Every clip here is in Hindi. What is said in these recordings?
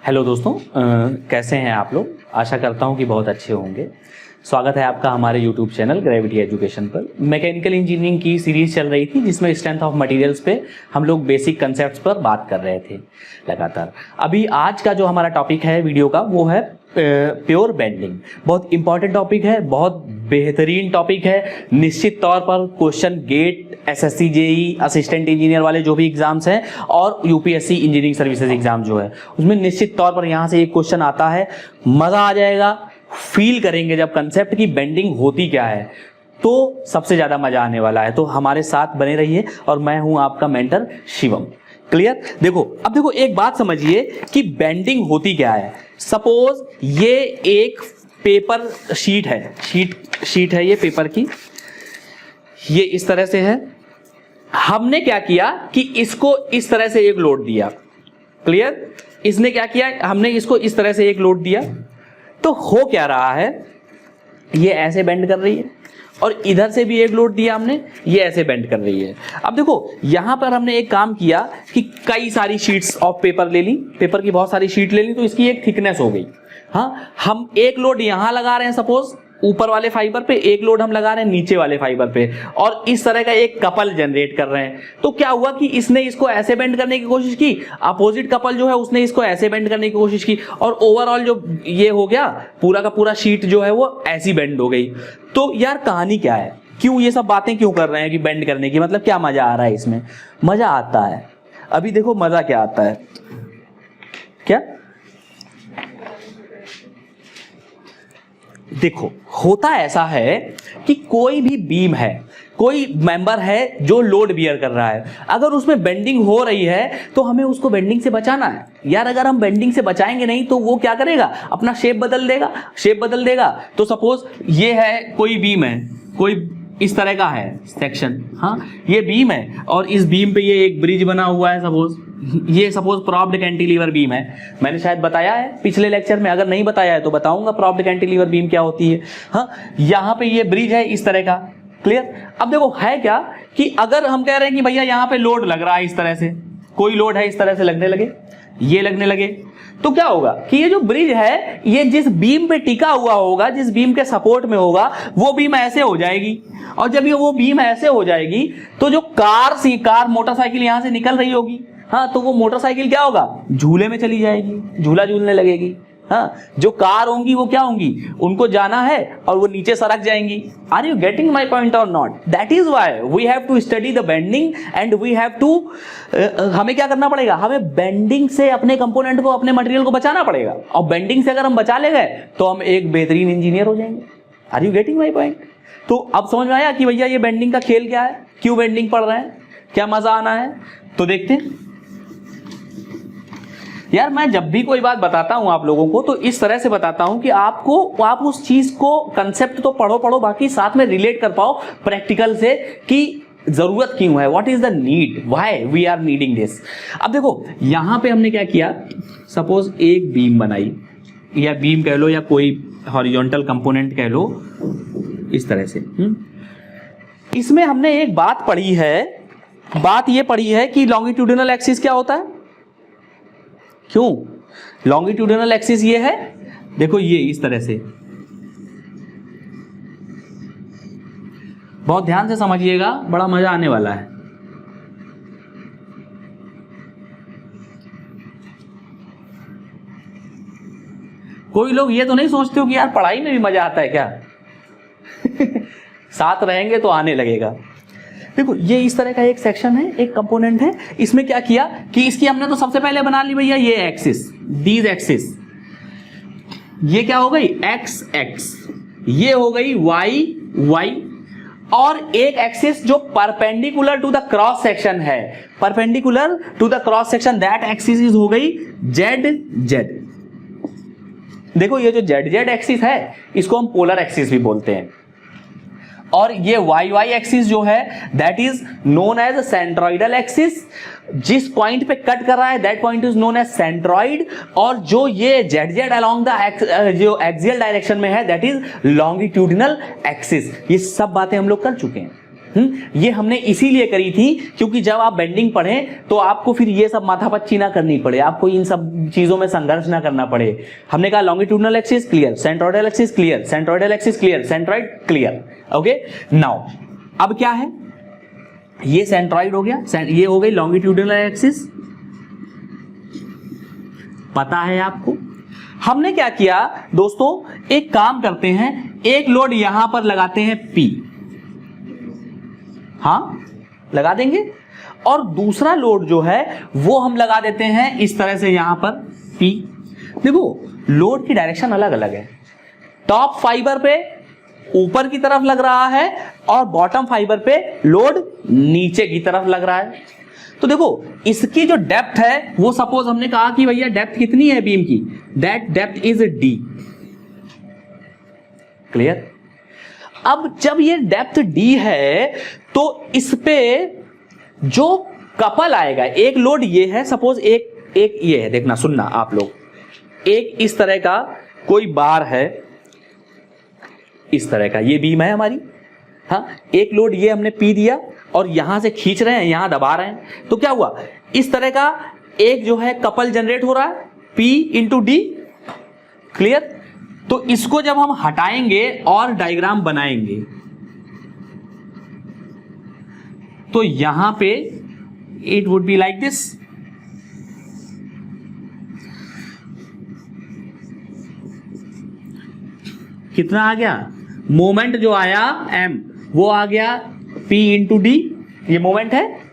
हेलो दोस्तों, कैसे हैं आप लोग। आशा करता हूं कि बहुत अच्छे होंगे। स्वागत है आपका हमारे यूट्यूब चैनल ग्रेविटी एजुकेशन पर। मैकेनिकल इंजीनियरिंग की सीरीज चल रही थी जिसमें स्ट्रेंथ ऑफ मटेरियल्स पे हम लोग बेसिक कंसेप्ट्स पर बात कर रहे थे लगातार। अभी आज का जो हमारा टॉपिक है वीडियो का वो है प्योर बेंडिंग। बहुत इंपॉर्टेंट टॉपिक है, बहुत बेहतरीन टॉपिक है। निश्चित तौर पर question GATE, SSC, JE, assistant engineer वाले जो भी एग्जाम्स हैं और यूपीएससी इंजीनियरिंग सर्विसेज एग्जाम जो है उसमें निश्चित तौर पर यहाँ से एक क्वेश्चन आता है। मजा आ जाएगा, फील करेंगे जब कंसेप्ट की बेंडिंग होती क्या है, तो सबसे ज्यादा मजा आने वाला है। तो हमारे साथ बने रहिए और मैं हूं आपका मेंटर शिवम। क्लियर। देखो, अब देखो एक बात समझिए कि बेंडिंग होती क्या है। सपोज ये एक पेपर शीट है, शीट है ये पेपर की, ये इस तरह से है। हमने क्या किया कि इसको इस तरह से एक लोड दिया। क्लियर। इसने क्या किया, हमने इसको इस तरह से एक लोड दिया। तो हो क्या रहा है, ये ऐसे बेंड कर रही है और इधर से भी एक लोड दिया हमने, ये ऐसे बेंड कर रही है। अब देखो यहां पर हमने एक काम किया कि कई सारी शीट्स ऑफ पेपर ले ली, पेपर की बहुत सारी शीट ले ली, तो इसकी एक थिकनेस हो गई। हाँ, हम एक लोड यहां लगा रहे हैं सपोज ऊपर वाले फाइबर पे, एक लोड हम लगा रहे हैं नीचे वाले फाइबर पे, और इस तरह का एक कपल जनरेट कर रहे हैं। तो क्या हुआ कि इसने इसको ऐसे बेंड करने की कोशिश की, अपोजिट कपल जो है उसने इसको ऐसे बेंड करने की कोशिश की, और ओवरऑल जो ये हो गया पूरा का पूरा शीट जो है वो ऐसी बेंड हो गई। तो यार कहानी क्या है, क्यों ये सब बातें क्यों कर रहे हैं कि बेंड करने की, मतलब क्या मजा आ रहा है इसमें। मजा आता है, अभी देखो मजा क्या आता है। क्या देखो, होता ऐसा है कि कोई भी बीम है, कोई मेंबर है जो लोड बियर कर रहा है, अगर उसमें बेंडिंग हो रही है तो हमें उसको बेंडिंग से बचाना है। यार अगर हम बेंडिंग से बचाएंगे नहीं तो वो क्या करेगा, अपना शेप बदल देगा। तो सपोज ये है, कोई बीम है, कोई इस तरह का है सेक्शन, हाँ ये बीम है और इस बीम पे ये एक ब्रिज बना हुआ है। सपोज प्रॉप्ड कैंटिलीवर बीम है। मैंने शायद बताया है पिछले लेक्चर में, अगर नहीं बताया है तो बताऊंगा प्रॉप्ड कैंटिलीवर बीम क्या होती है। हाँ, यहाँ पे ये ब्रिज है इस तरह का। क्लियर। अब देखो है क्या कि अगर हम कह रहे हैं कि भैया यहाँ पे लोड लग रहा है, इस तरह से कोई लोड है, इस तरह से लगने लगे, ये लगने लगे, तो क्या होगा कि ये जो ब्रिज है ये जिस बीम पे टिका हुआ होगा, जिस बीम के सपोर्ट में होगा, वो बीम ऐसे हो जाएगी। और जब ये वो बीम ऐसे हो जाएगी तो जो कार मोटरसाइकिल यहां से निकल रही होगी, हाँ, तो वो मोटरसाइकिल क्या होगा, झूले में चली जाएगी, झूला झूलने लगेगी। हाँ, जो कार होंगी वो क्या होंगी, उनको जाना है और वो नीचे सरक जाएंगी। Are you getting my point और not. That is why we have to study the bending and we have to, हमें क्या करना पड़ेगा, हमें बेंडिंग से अपने कंपोनेंट को, अपने मटेरियल को बचाना पड़ेगा। और बेंडिंग से अगर हम बचा ले गए तो हम एक बेहतरीन इंजीनियर हो जाएंगे। Are you getting my point. तो अब समझ में आया कि भैया ये बेंडिंग का खेल क्या है, क्यों बेंडिंग पढ़ रहे हैं, क्या मजा आना है। तो देखते हैं यार, मैं जब भी कोई बात बताता हूं आप लोगों को तो इस तरह से बताता हूं कि आप उस चीज को, कंसेप्ट तो पढ़ो, बाकी साथ में रिलेट कर पाओ प्रैक्टिकल से कि जरूरत क्यों है, what is the need, why we are needing this. अब देखो यहां पे हमने क्या किया, सपोज एक बीम बनाई, या बीम कह लो या कोई हॉरिजॉन्टल कंपोनेंट कह लो, इस तरह से। इसमें हमने एक बात पढ़ी है, बात ये पढ़ी है कि लॉन्गिट्यूडिनल एक्सिस क्या होता है। क्यों लॉन्गिट्यूडिनल एक्सिस ये है, देखो ये इस तरह से, बहुत ध्यान से समझिएगा, बड़ा मजा आने वाला है। कोई लोग ये तो नहीं सोचते हो कि यार पढ़ाई में भी मजा आता है क्या साथ रहेंगे तो आने लगेगा। देखो ये इस तरह का एक सेक्शन है, एक कंपोनेंट है। इसमें क्या किया कि इसकी हमने तो सबसे पहले बना ली भैया ये एक्सिस, दीज एक्सिस, ये क्या हो गई एक्स एक्स, ये हो गई वाई वाई, और एक एक्सिस जो perpendicular to the cross section है, perpendicular to the cross section, that axis is हो गई जेड जेड। देखो ये जो जेड जेड एक्सिस है इसको हम पोलर एक्सिस भी बोलते हैं, और ये वाई वाई एक्सिस जो है that is known as centroidal axis. जिस पॉइंट पे कट कर रहा है that point is known as centroid, और जो ये जेड जेड अलोंग द जो एक्सियल डायरेक्शन में है दैट इज लॉन्गिट्यूडिनल एक्सिस। ये सब बातें हम लोग कर चुके हैं। ये हमने इसीलिए करी थी क्योंकि जब आप बेंडिंग पढ़ें तो आपको फिर ये सब माथापच्ची ना करनी पड़े, आपको इन सब चीजों में संघर्ष ना करना पड़े। हमने कहा longitudinal axis clear, centroidal axis clear, centroidal axis clear, centroid clear. Okay, now अब क्या है, ये सेंट्रोइड हो गया, ये हो गई लॉन्गिट्यूडनल एक्सिस, पता है आपको। हमने क्या किया दोस्तों, एक काम करते हैं, एक लोड यहां पर लगाते हैं P, हाँ लगा देंगे, और दूसरा लोड जो है वो हम लगा देते हैं इस तरह से यहां पर P। देखो लोड की डायरेक्शन अलग अलग है, टॉप फाइबर पे ऊपर की तरफ लग रहा है और बॉटम फाइबर पे लोड नीचे की तरफ लग रहा है। तो देखो इसकी जो डेप्थ है वो सपोज हमने कहा कि भैया डेप्थ कितनी है बीम की, that depth is D, clear. अब जब ये डेप्थ D है तो इस पे जो कपल आएगा, एक लोड ये है सपोज, एक ये है, देखना सुनना आप लोग, एक इस तरह का कोई बार है, इस तरह का ये बीम है हमारी, हाँ एक लोड ये हमने P दिया और यहां से खींच रहे हैं, यहां दबा रहे हैं, तो क्या हुआ, इस तरह का एक जो है कपल जनरेट हो रहा है P इंटू D, क्लियर। तो इसको जब हम हटाएंगे और डायग्राम बनाएंगे तो यहां पे it would be like this, कितना आ गया मोमेंट जो आया M, वो आ गया P इंटू D, ये मोमेंट है,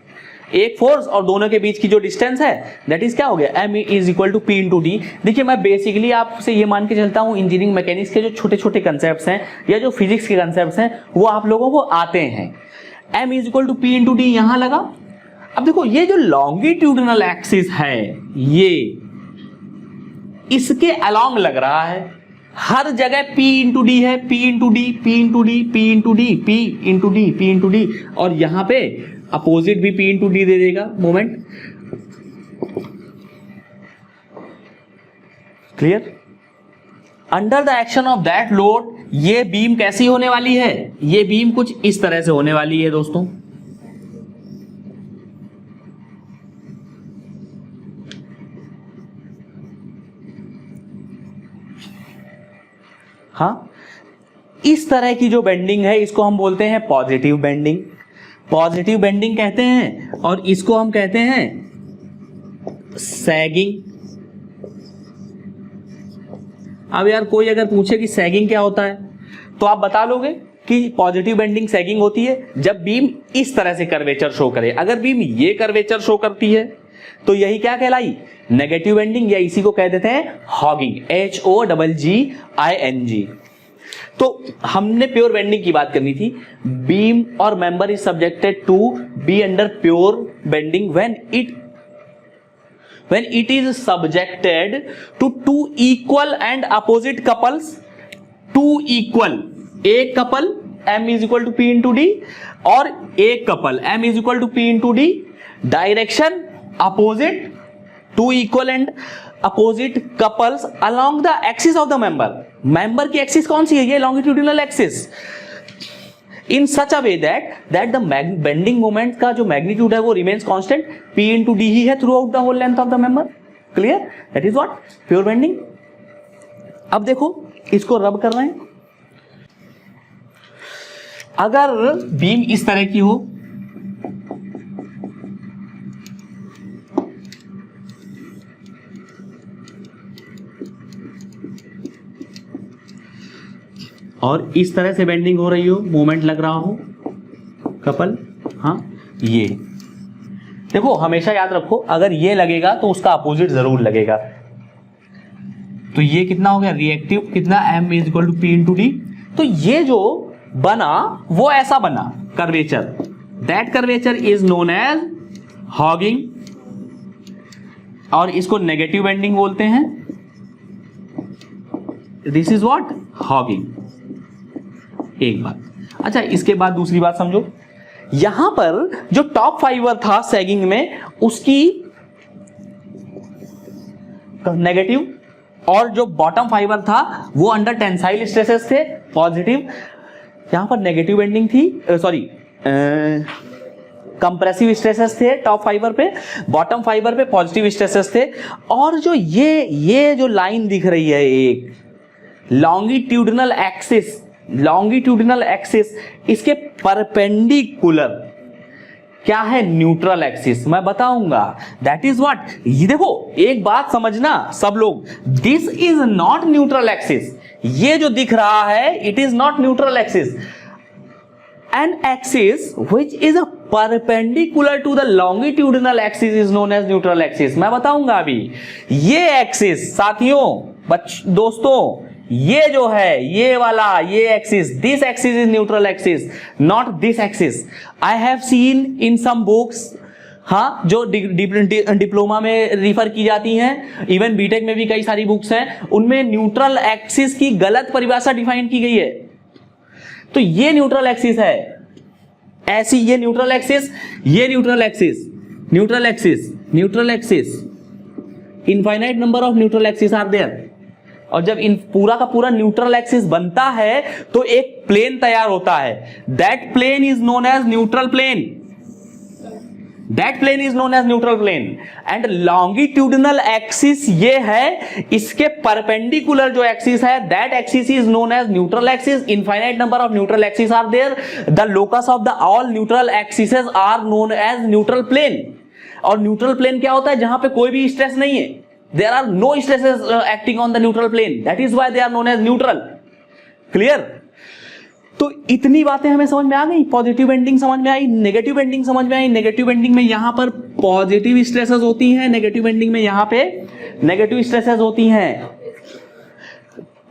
एक फोर्स और दोनों के बीच की जो डिस्टेंस है दैट इज क्या हो गया, M is equal to P into D। देखिए मैं बेसिकली आपसे ये मान के चलता हूं इंजीनियरिंग मैकेनिक्स के जो छोटे छोटे कंसेप्ट्स हैं या जो फिजिक्स के कंसेप्ट्स हैं वो आप लोगों को आते हैं। M is equal to P into D यहां लगा। अब देखो ये जो लॉन्गिट्यूडनल एक्सिस है ये इसके अलोंग लग रहा है, हर जगह P इंटू डी है, P into D, P into D, P into D, P into D, P into D, और यहां पे अपोजिट भी P इंटू डी दे देगा moment, clear. Under the action of that load ये बीम कैसी होने वाली है, ये बीम कुछ इस तरह से होने वाली है दोस्तों, हाँ इस तरह की जो बेंडिंग है इसको हम बोलते हैं पॉजिटिव बेंडिंग, पॉजिटिव बेंडिंग कहते हैं, और इसको हम कहते हैं सैगिंग। अब यार कोई अगर पूछे कि सैगिंग क्या होता है तो आप बता लोगे कि पॉजिटिव बेंडिंग सैगिंग होती है जब बीम इस तरह से कर्वेचर शो करे। अगर बीम ये कर्वेचर शो करती है तो यही क्या कहलाई, नेगेटिव बेंडिंग, या इसी को कह देते हैं हॉगिंग, HOGGING। तो हमने प्योर बेंडिंग की बात करनी थी। बीम और member is subjected to be under pure bending when it is subjected to two equal and opposite couples, two equal, एक couple M is equal to P into D और एक couple M is equal to P into D, direction opposite, two equal and opposite couples along the axis of the member। Member की एक्सिस कौन सी है, ये longitudinal axis, in such a way that the bending moment का जो मैग्नीट्यूड है वो remains constant, P into D ही है throughout the whole length of the member, clear, that is what pure bending। अब देखो इसको रब कर रहे हैं, अगर बीम इस तरह की हो और इस तरह से बेंडिंग हो रही हो, मोमेंट लग रहा हो कपल, हाँ ये देखो हमेशा याद रखो अगर ये लगेगा तो उसका अपोजिट जरूर लगेगा। तो ये कितना हो गया रिएक्टिव, कितना M is equal to P into D. तो ये जो बना वो ऐसा बना curvature, that curvature is known as hogging, और इसको नेगेटिव बेंडिंग बोलते हैं, दिस इज व्हाट हॉगिंग। एक बात, अच्छा इसके बाद दूसरी बात समझो, यहां पर जो टॉप फाइबर था सैगिंग में उसकी नेगेटिव, और जो बॉटम फाइबर था वो अंडर टेंसाइल स्ट्रेसेस थे पॉजिटिव। यहां पर नेगेटिव बेंडिंग थी, सॉरी कंप्रेसिव स्ट्रेसेस थे टॉप फाइबर पे, बॉटम फाइबर पे पॉजिटिव स्ट्रेसेस थे। और जो ये जो लाइन दिख रही है एक लॉन्गिट्यूडिनल एक्सिस, इसके परपेंडिकुलर क्या है? Neutral axis. मैं बताऊंगा दैट इज व्हाट। ये देखो एक बात समझना सब लोग, this is not neutral axis. ये जो दिख रहा है it is not neutral axis. An axis which is a perpendicular to the longitudinal axis is known as neutral axis। मैं बताऊंगा अभी। ये एक्सिस साथियों, दोस्तों, ये जो है ये वाला ये axis, this axis is neutral axis, not this axis. I have seen in some books, हाँ, जो डिप्लोमा में रिफर की जाती हैं, इवन बीटेक में भी कई सारी बुक्स हैं, उनमें न्यूट्रल एक्सिस की गलत परिभाषा डिफाइन की गई है। तो ये न्यूट्रल एक्सिस है, ऐसी ये न्यूट्रल एक्सिस, ये neutral axis, infinite number of neutral axis are there. और जब इन पूरा का पूरा न्यूट्रल एक्सिस बनता है तो एक प्लेन तैयार होता है, that plane is known as neutral plane. That plane is known as neutral plane and longitudinal axis ये है, इसके perpendicular जो axis है that axis is known as neutral axis। Infinite number of neutral axes are there। The locus of the all neutral axes are known as neutral plane। और neutral plane क्या होता है? जहां पे कोई भी stress नहीं है, there are no stresses acting on the neutral plane, that is why they are known as neutral। Clear? तो इतनी बातें हमें समझ में आ गई। पॉजिटिव बेंडिंग समझ में आई, नेगेटिव बेंडिंग समझ में आई। नेगेटिव बेंडिंग में यहां पर पॉजिटिव स्ट्रेसेस होती हैं, नेगेटिव बेंडिंग में यहां पे नेगेटिव स्ट्रेसेस होती हैं।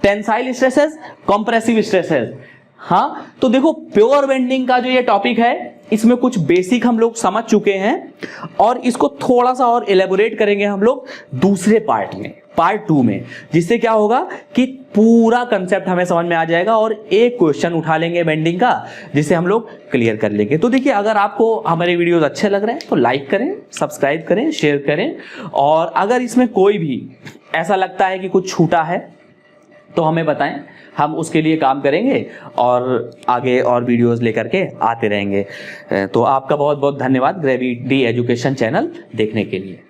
Tensile stresses, compressive stresses. हाँ, तो देखो प्योर बेंडिंग का जो ये टॉपिक है इसमें कुछ बेसिक हम लोग समझ चुके हैं और इसको थोड़ा सा और एलेबोरेट करेंगे हम लोग दूसरे पार्ट में, पार्ट 2 में, जिससे क्या होगा कि पूरा कंसेप्ट हमें समझ में आ जाएगा और एक क्वेश्चन उठा लेंगे बेंडिंग का, जिसे हम लोग क्लियर कर लेंगे। तो देखिए, अगर आपको हमारे वीडियोस अच्छे लग रहे हैं तो लाइक करें, सब्सक्राइब करें, शेयर करें, और अगर इसमें कोई भी ऐसा लगता है कि कुछ छूटा है तो हमें बताएं, हम उसके लिए काम करेंगे और आगे और वीडियोस लेकर के आते रहेंगे। तो आपका बहुत बहुत धन्यवाद ग्रेविटी एजुकेशन चैनल देखने के लिए।